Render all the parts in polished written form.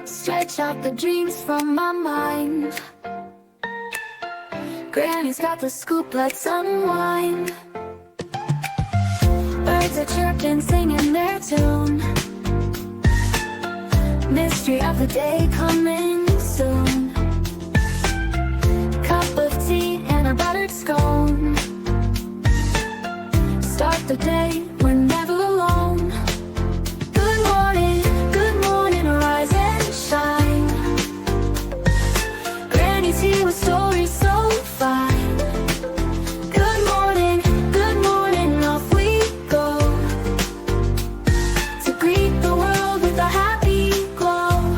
Stretch out the dreams from my mind. Granny's got the scoop, let's unwind. Birds are chirping, singing their tune. Mystery of the day coming soon. Cup of tea and a buttered scone. Start the day, we're never alone. Good morning, rise and shine. Granny's here with stories so fine. Good morning, off we go. To greet the world with a happy glow.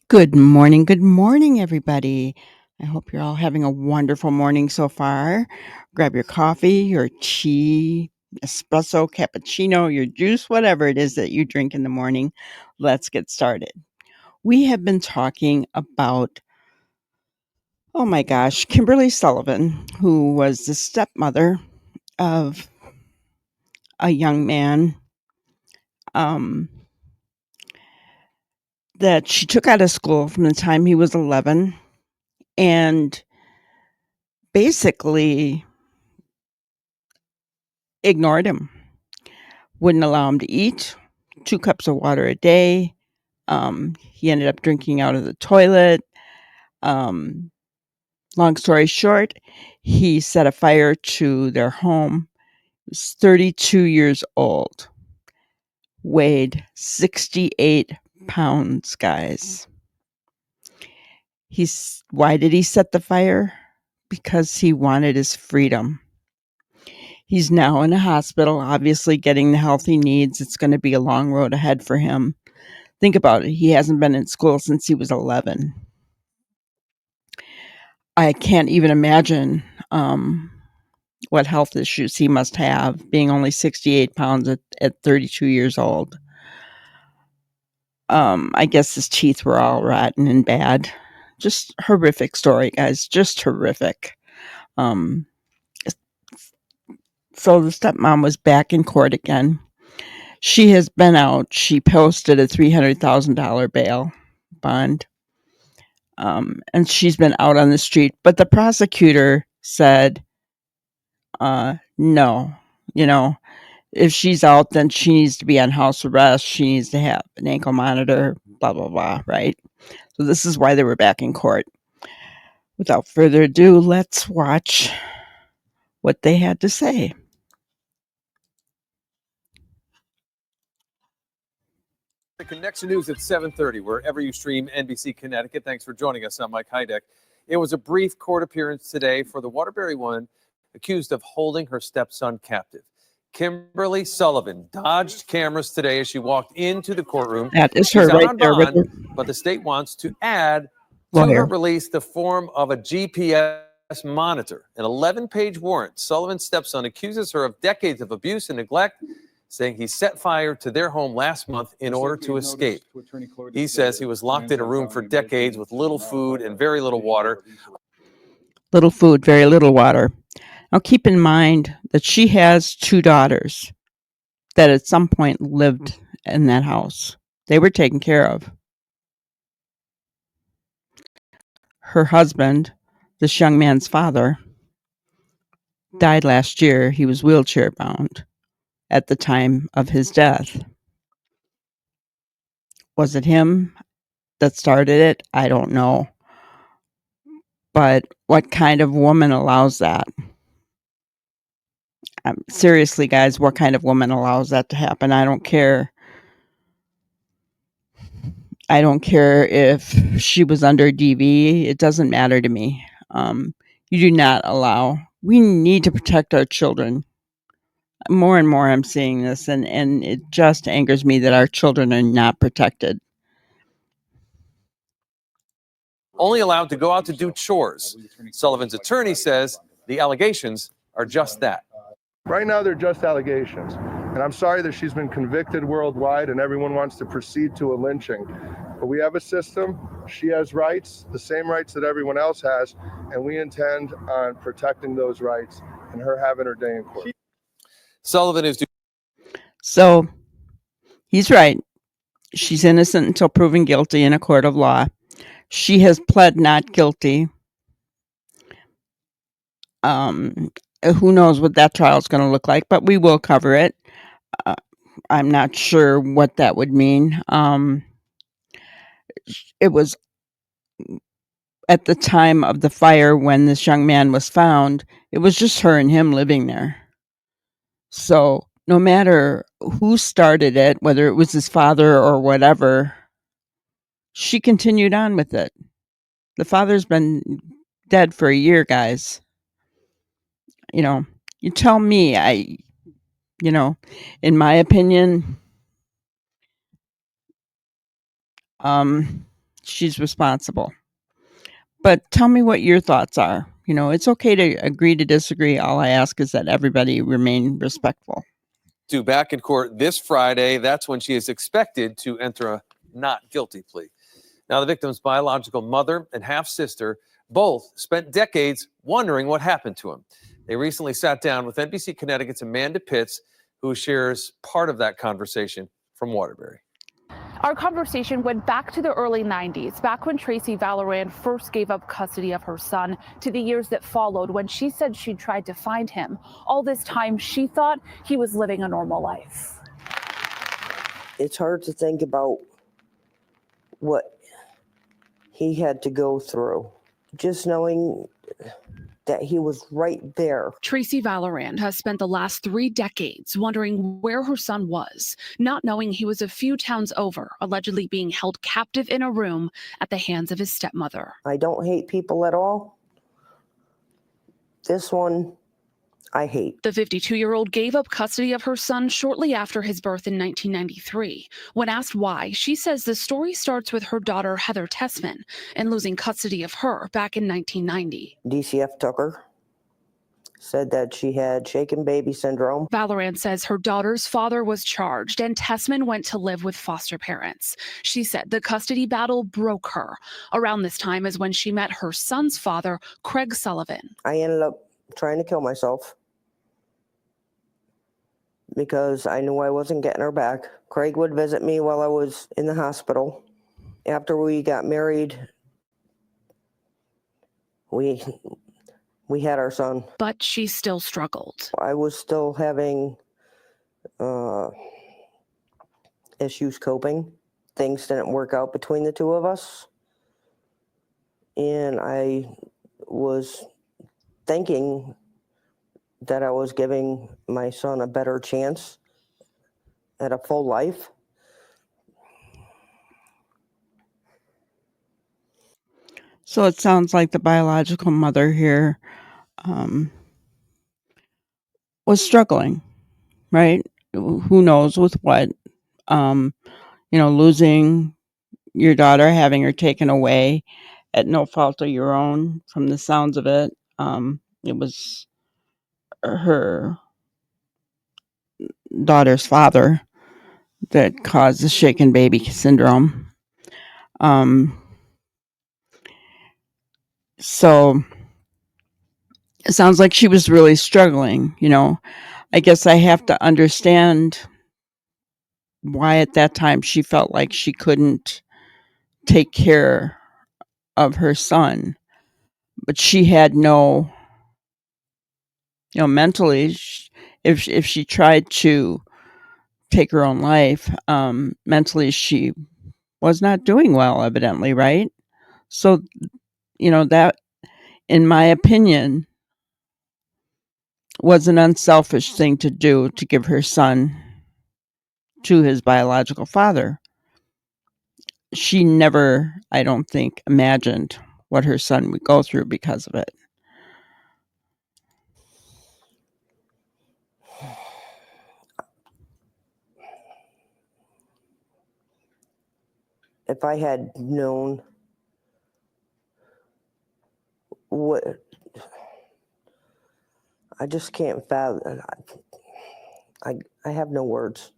Good morning, everybody. I hope you're all having a wonderful morning so far. Grab your coffee, your tea, espresso, cappuccino, your juice, whatever it is that you drink in the morning. Let's get started. We have been talking about, oh my gosh, Kimberly Sullivan, who was the stepmother of a young man that she took out of school from the time he was 11 and basically ignored him, wouldn't allow him to eat, 2 cups of water a day. He ended up drinking out of the toilet. Long story short, he set a fire to their home. He was 32 years old, weighed 68 pounds, guys. Why did he set the fire? Because he wanted his freedom. He's now in a hospital, obviously getting the health he needs. It's going to be a long road ahead for him. Think about it. He hasn't been in school since he was 11. I can't even imagine what health issues he must have, being only 68 pounds at 32 years old. I guess his teeth were all rotten and bad. Just horrific story, guys. Just horrific. So the stepmom was back in court again. She has been out. She posted a $300,000 bail bond. And she's been out on the street. But the prosecutor said, no, if she's out, then she needs to be on house arrest. She needs to have an ankle monitor, blah, blah, blah, right? So this is why they were back in court. Without further ado, let's watch what they had to say. The Connection News at 7:30, wherever you stream NBC Connecticut. Thanks for joining us. I'm Mike Heideck. It was a brief court appearance today for the Waterbury woman accused of holding her stepson captive. Kimberly Sullivan dodged cameras today as she walked into the courtroom. That is her right there with her but the state wants to add lawyer. To her release the form of a GPS monitor, an 11-page warrant. Sullivan's stepson accuses her of decades of abuse and neglect, saying he set fire to their home last month in order to escape. He says he was locked in a room for decades with little food and very little water. Little food, very little water. Now keep in mind that she has 2 daughters that at some point lived in that house. They were taken care of. Her husband, this young man's father, died last year. He was wheelchair bound at the time of his death. Was it him that started it? I don't know. But what kind of woman allows that? Seriously, guys, what kind of woman allows that to happen? I don't care. I don't care if she was under DV. It doesn't matter to me. You do not allow. We need to protect our children. More and more I'm seeing this, and it just angers me that our children are not protected. Only allowed to go out to do chores. Sullivan's attorney says the allegations are just that. Right now, they're just allegations. And I'm sorry that she's been convicted worldwide and everyone wants to proceed to a lynching. But we have a system. She has rights, the same rights that everyone else has, and we intend on protecting those rights and her having her day in court. Sullivan is due. So he's right. She's innocent until proven guilty in a court of law. She has pled not guilty. Who knows what that trial is going to look like, but we will cover it. I'm not sure what that would mean. It was at the time of the fire when this young man was found, it was just her and him living there. So no matter who started it, whether it was his father or whatever, she continued on with it. The father's been dead for a year, guys. You tell me, in my opinion, she's responsible. But tell me what your thoughts are. It's okay to agree to disagree. All I ask is that everybody remain respectful. Due back in court this Friday. That's when she is expected to enter a not guilty plea. Now, the victim's biological mother and half-sister both spent decades wondering what happened to him. They recently sat down with NBC Connecticut's Amanda Pitts, who shares part of that conversation from Waterbury. Our conversation went back to the early 90s, back when Tracy Valorand first gave up custody of her son, to the years that followed when she said she tried to find him. All this time, she thought he was living a normal life. It's hard to think about what he had to go through. Just knowing that he was right there. Tracy Valorand has spent the last 3 decades wondering where her son was, not knowing he was a few towns over, allegedly being held captive in a room at the hands of his stepmother. I don't hate people at all. This one, I hate. The 52-year-old gave up custody of her son shortly after his birth in 1993. When asked why, she says the story starts with her daughter, Heather Tessman, and losing custody of her back in 1990. DCF took her, said that she had shaken baby syndrome. Valorand says her daughter's father was charged and Tessman went to live with foster parents. She said the custody battle broke her. Around this time is when she met her son's father, Craig Sullivan. I ended up trying to kill myself because I knew I wasn't getting her back. Craig would visit me while I was in the hospital. After we got married, we had our son. But she still struggled. I was still having issues coping. Things didn't work out between the two of us. And I was thinking that I was giving my son a better chance at a full life. So it sounds like the biological mother here was struggling, right? Who knows with what? Losing your daughter, having her taken away at no fault of your own, from the sounds of it. It was her daughter's father that caused the shaken baby syndrome. So it sounds like she was really struggling. I guess I have to understand why at that time she felt like she couldn't take care of her son, but she had no, mentally, if she tried to take her own life, mentally she was not doing well, evidently, right? So, that, in my opinion, was an unselfish thing to do, to give her son to his biological father. She never, I don't think, imagined what her son would go through because of it. If I had known what, I just can't fathom. I have no words.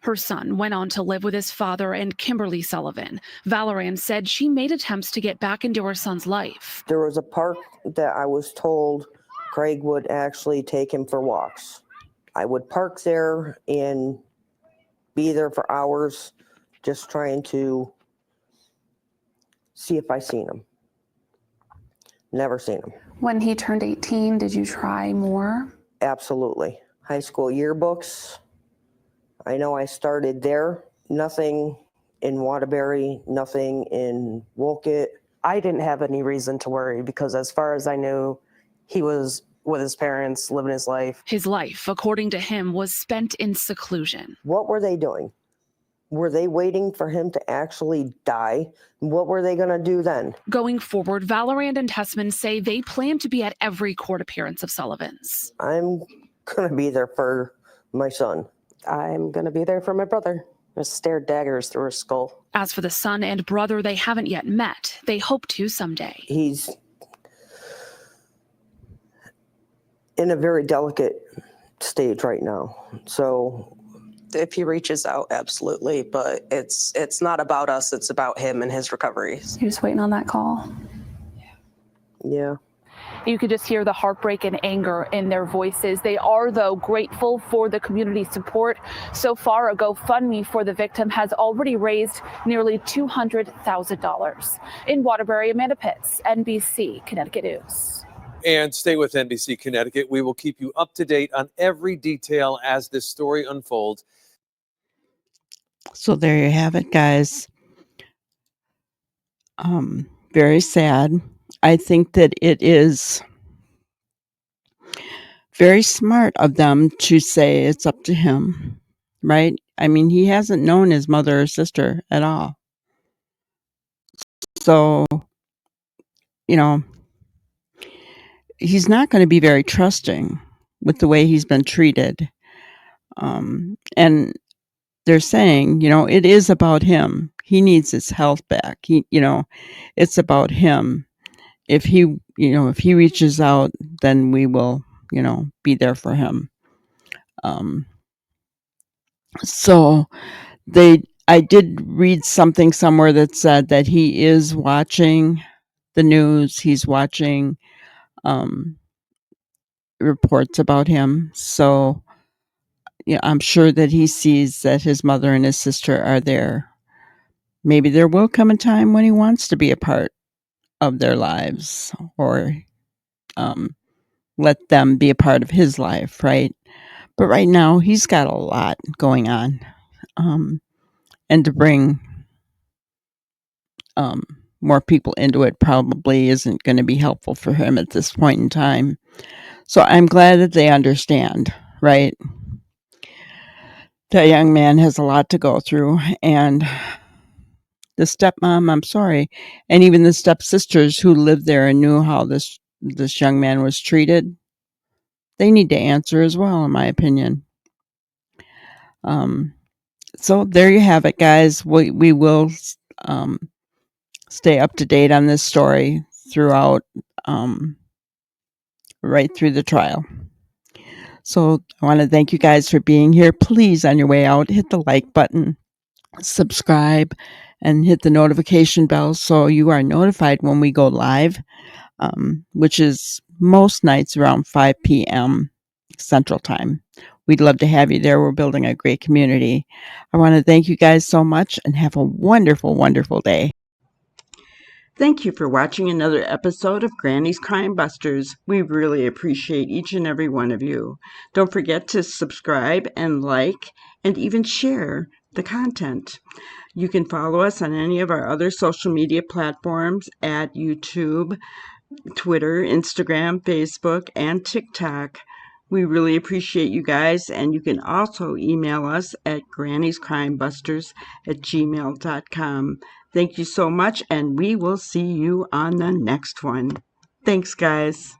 Her son went on to live with his father and Kimberly Sullivan. Valoran said she made attempts to get back into her son's life. There was a park that I was told Craig would actually take him for walks. I would park there and be there for hours just trying to see if I seen him. Never seen him. When he turned 18, did you try more? Absolutely. High school yearbooks. I know I started there. Nothing in Waterbury, nothing in Wolcott. I didn't have any reason to worry because as far as I knew, he was with his parents, living his life. His life, according to him, was spent in seclusion. What were they doing? Were they waiting for him to actually die? What were they going to do then? Going forward, Valoran and Tessman say they plan to be at every court appearance of Sullivan's. I'm going to be there for my son. I'm going to be there for my brother. I stared daggers through his skull. As for the son and brother they haven't yet met, they hope to someday. He's in a very delicate stage right now. So If he reaches out, absolutely. But it's not about us. It's about him and his recovery. You're just waiting on that call? yeah. You could just hear the heartbreak and anger in their voices. They are, though, grateful for the community support. So far, a GoFundMe for the victim has already raised nearly $200,000. In Waterbury, Amanda Pitts, NBC Connecticut News. And stay with NBC Connecticut. We will keep you up to date on every detail as this story unfolds. So there you have it, guys. Very sad. I think that it is very smart of them to say it's up to him, right? I mean, he hasn't known his mother or sister at all. So, he's not going to be very trusting with the way he's been treated. And they're saying, it is about him. He needs his health back. It's about him. If he reaches out, then we will, be there for him. So I did read something somewhere that said that he is watching the news. He's watching reports about him. So I'm sure that he sees that his mother and his sister are there. Maybe there will come a time when he wants to be a part of their lives, or let them be a part of his life, right? But right now, he's got a lot going on. And to bring more people into it probably isn't going to be helpful for him at this point in time. So I'm glad that they understand, right? That young man has a lot to go through, and the stepmom, I'm sorry, and even the stepsisters who lived there and knew how this young man was treated, they need to answer as well, in my opinion. So there you have it, guys. We will stay up to date on this story throughout, right through the trial. So I want to thank you guys for being here. Please, on your way out, hit the like button, subscribe, and hit the notification bell so you are notified when we go live, which is most nights around 5 p.m. Central Time. We'd love to have you there. We're building a great community. I want to thank you guys so much and have a wonderful, wonderful day. Thank you for watching another episode of Granny's Crime Busters. We really appreciate each and every one of you. Don't forget to subscribe and like and even share the content. You can follow us on any of our other social media platforms at YouTube, Twitter, Instagram, Facebook, and TikTok. We really appreciate you guys, and you can also email us at grannyscrimebusters@gmail.com. Thank you so much, and we will see you on the next one. Thanks, guys.